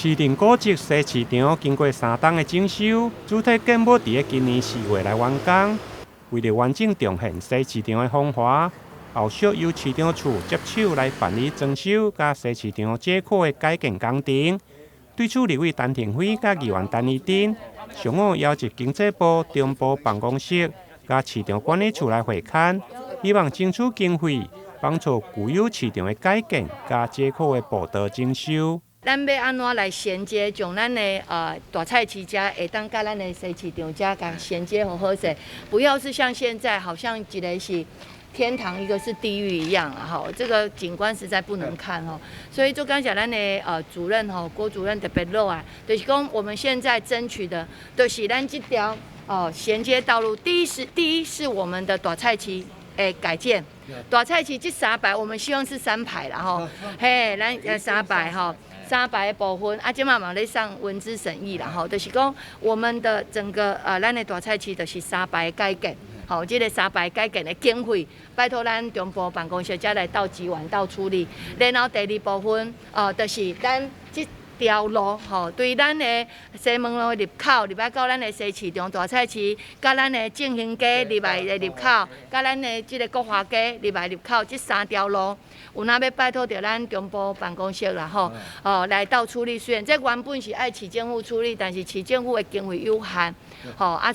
市政古迹西市场经过3冬的整修，主体建物伫今年4月来完工。为了完整重现西市场的风华，后续由市场处接手来办理装修甲西市场街廓的改建工程。对此，立委陈廷辉甲议员陈怡珍上午邀集经济部中部办公室甲市场管理处来会勘，希望争取经费，帮助旧有市场的改建甲街廓的步道整修。咱要安怎来衔接，将咱的大菜市遮会当甲咱的西市场遮甲衔接好势，不要是像现在好像一个是天堂，一个是地狱一样啊！哈，这个景观实在不能看哦。所以就刚才咱的主任郭主任特别落啊，就是讲我们现在争取的，就是咱这条衔接道路，第一是我们的大菜市改建。大菜市这3排，我们希望是3排啦吼，嘿，咱3排吼。3排的部分，即马嘛咧上文资审议啦吼，就是讲我们的整个咱的大菜市就是3排改建，吼，这个3排改建的经费，拜托咱中部办公室才来到支援到处理。然后第2部分，就是咱这条路吼，对咱的西门路入口入来到咱的西市场大菜市，甲咱的正兴街入来的入口，甲咱的这个国华街入来入口，这3条路。有哪要拜托到咱中部办公室啦吼，来到处理。虽然这原本是爱市政府处理，但是市政府的经费有限，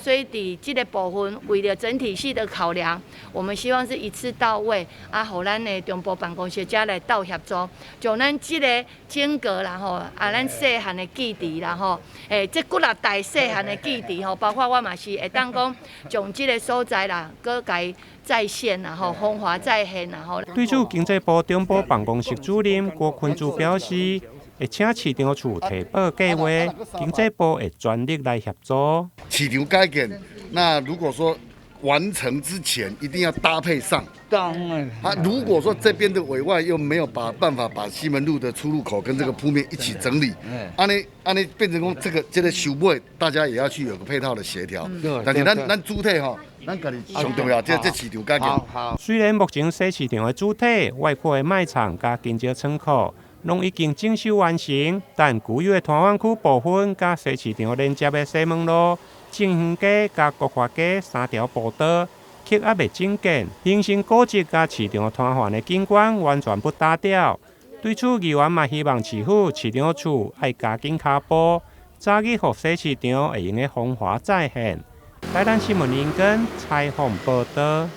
所以伫这个部分，为了整体性的考量，我们希望是一次到位，互咱的中部办公室才来到协助，将咱这个整个啦吼，咱细汉的记忆啦吼，这几啊代细汉的记忆吼，包括我嘛是会当讲，将这个所在啦，搁改再现啦吼，风华再现啦吼。对此，经济部中部办公室主任郭坤珠表示，会请市场处提报计划，经济部会全力来协助。市场改建，那如果说完成之前，一定要搭配上。当然。如果说这边的委外又没有办法把西门路的出入口跟这个铺面一起整理，安尼变成讲这个修尾，大家也要去有个配套的协调。但是咱主体吼，咱家己上重要，这市场改建。虽然目前西市场的主体、外扩的卖场甲经济仓库拢已经整修完成，但旧有的团湾区部分甲西市场连接的西门路、正兴街甲国华街3条步道，却还未整建，形成古迹甲市场摊贩的景观完全不搭调。对此，议员嘛希望市府、市场处爱加紧脚步，早日让西市场会用的风华再现。台南新闻林根采访报道。